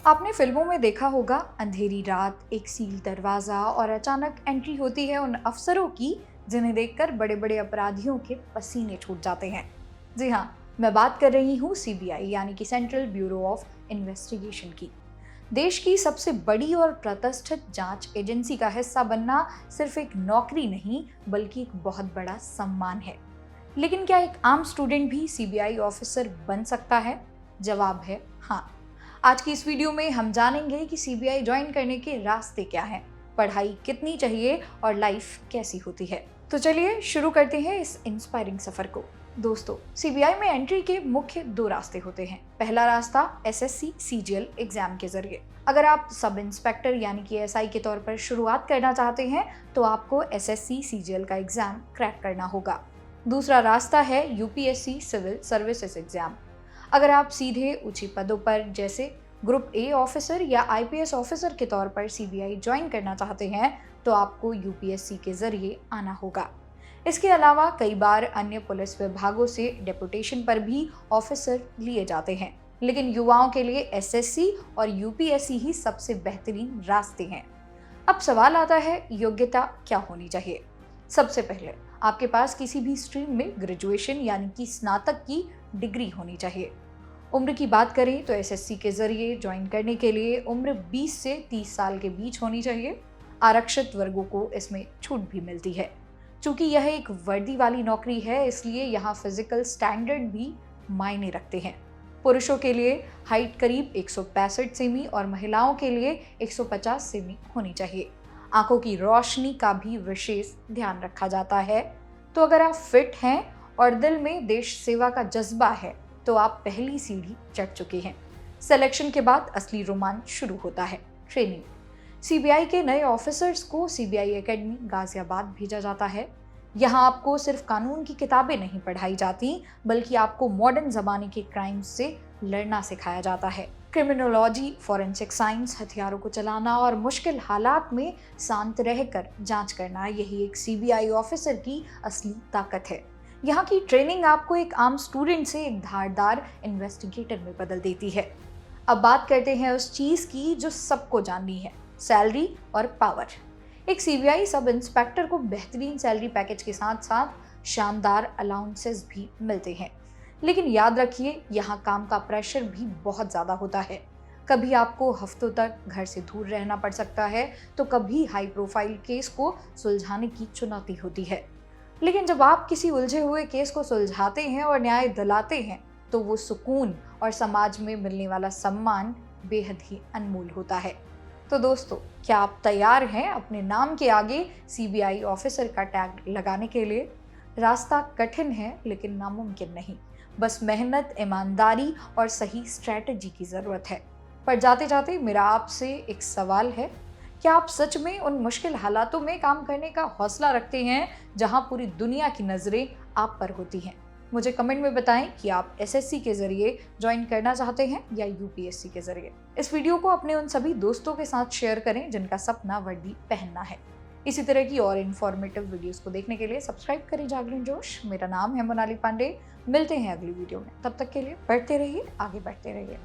आपने फिल्मों में देखा होगा, अंधेरी रात, एक सील दरवाजा और अचानक एंट्री होती है उन अफसरों की जिन्हें देखकर बड़े बड़े अपराधियों के पसीने छूट जाते हैं। जी हाँ, मैं बात कर रही हूँ सीबीआई यानी कि सेंट्रल ब्यूरो ऑफ इन्वेस्टिगेशन की। देश की सबसे बड़ी और प्रतिष्ठित जांच एजेंसी का हिस्सा बनना सिर्फ एक नौकरी नहीं बल्कि एक बहुत बड़ा सम्मान है। लेकिन क्या एक आम स्टूडेंट भी सीबीआई ऑफिसर बन सकता है? जवाब है हाँ। आज की इस वीडियो में हम जानेंगे कि सीबीआई ज्वाइन करने के रास्ते क्या हैं, पढ़ाई कितनी चाहिए और लाइफ कैसी होती है। तो चलिए शुरू करते हैं इस इंस्पायरिंग सफर को। दोस्तों, सीबीआई में एंट्री के मुख्य दो रास्ते होते हैं। पहला रास्ता एसएससी सीजीएल एग्जाम के जरिए। अगर आप सब इंस्पेक्टर यानी कि एसआई के तौर पर शुरुआत करना चाहते हैं तो आपको एसएससी सीजीएल का एग्जाम क्रैक करना होगा। दूसरा रास्ता है यूपीएससी सिविल सर्विसेज एग्जाम। अगर आप सीधे ऊंचे पदों पर जैसे ग्रुप ए ऑफिसर या आईपीएस ऑफिसर के तौर पर सीबीआई ज्वाइन करना चाहते हैं तो आपको यूपीएससी के जरिए आना होगा। इसके अलावा कई बार अन्य पुलिस विभागों से डेपुटेशन पर भी ऑफिसर लिए जाते हैं, लेकिन युवाओं के लिए एसएससी और यूपीएससी ही सबसे बेहतरीन रास्ते हैं। अब सवाल आता है, योग्यता क्या होनी चाहिए? सबसे पहले आपके पास किसी भी स्ट्रीम में ग्रेजुएशन यानी कि स्नातक की डिग्री होनी चाहिए। उम्र की बात करें तो एसएससी के जरिए ज्वाइन करने के लिए उम्र 20 से 30 साल के बीच होनी चाहिए। आरक्षित वर्गों को इसमें छूट भी मिलती है। चूंकि यह एक वर्दी वाली नौकरी है, इसलिए यहाँ फिजिकल स्टैंडर्ड भी मायने रखते हैं। पुरुषों के लिए हाइट करीब 165 सेमी और महिलाओं के लिए 150 सेमी होनी चाहिए। आंखों की रोशनी का भी विशेष ध्यान रखा जाता है। तो अगर आप फिट हैं और दिल में देश सेवा का जज्बा है तो आप पहली सीढ़ी चढ़ चुके हैं। सिलेक्शन के बाद असली रोमांच शुरू होता है, ट्रेनिंग। सीबीआई के नए ऑफिसर्स को सीबीआई एकेडमी गाजियाबाद भेजा जाता है। यहाँ आपको सिर्फ कानून की किताबें नहीं पढ़ाई जाती बल्कि आपको मॉडर्न जमाने के क्राइम्स से लड़ना सिखाया जाता है। क्रिमिनोलॉजी, फॉरेंसिक साइंस, हथियारों को चलाना और मुश्किल हालात में शांत रहकर जांच करना, यही एक सीबीआई ऑफिसर की असली ताकत है। यहाँ की ट्रेनिंग आपको एक आम स्टूडेंट से एक धारदार इन्वेस्टिगेटर में बदल देती है। अब बात करते हैं उस चीज की जो सबको जाननी है, सैलरी और पावर। एक सीबीआई सब इंस्पेक्टर को बेहतरीन सैलरी पैकेज के साथ साथ शानदार अलाउंसेस भी मिलते हैं। लेकिन याद रखिए, यहाँ काम का प्रेशर भी बहुत ज्यादा होता है। कभी आपको हफ्तों तक घर से दूर रहना पड़ सकता है तो कभी हाई प्रोफाइल केस को सुलझाने की चुनौती होती है। लेकिन जब आप किसी उलझे हुए केस को सुलझाते हैं और न्याय दिलाते हैं तो वो सुकून और समाज में मिलने वाला सम्मान बेहद ही अनमोल होता है। तो दोस्तों, क्या आप तैयार हैं अपने नाम के आगे सीबीआई ऑफिसर का टैग लगाने के लिए? रास्ता कठिन है लेकिन नामुमकिन नहीं। बस मेहनत, ईमानदारी और सही स्ट्रैटेजी की जरूरत है। पर जाते जाते मेरा आपसे एक सवाल है, क्या आप सच में उन मुश्किल हालातों में काम करने का हौसला रखते हैं जहां पूरी दुनिया की नजरें आप पर होती हैं? मुझे कमेंट में बताएं कि आप एसएससी के जरिए ज्वाइन करना चाहते हैं या यूपीएससी के जरिए। इस वीडियो को अपने उन सभी दोस्तों के साथ शेयर करें जिनका सपना वर्दी पहनना है। इसी तरह की और इन्फॉर्मेटिव वीडियोस को देखने के लिए सब्सक्राइब करें जागरण जोश। मेरा नाम है मोनाली पांडे। मिलते हैं अगली वीडियो में, तब तक के लिए पढ़ते रहिए, आगे बढ़ते रहिए।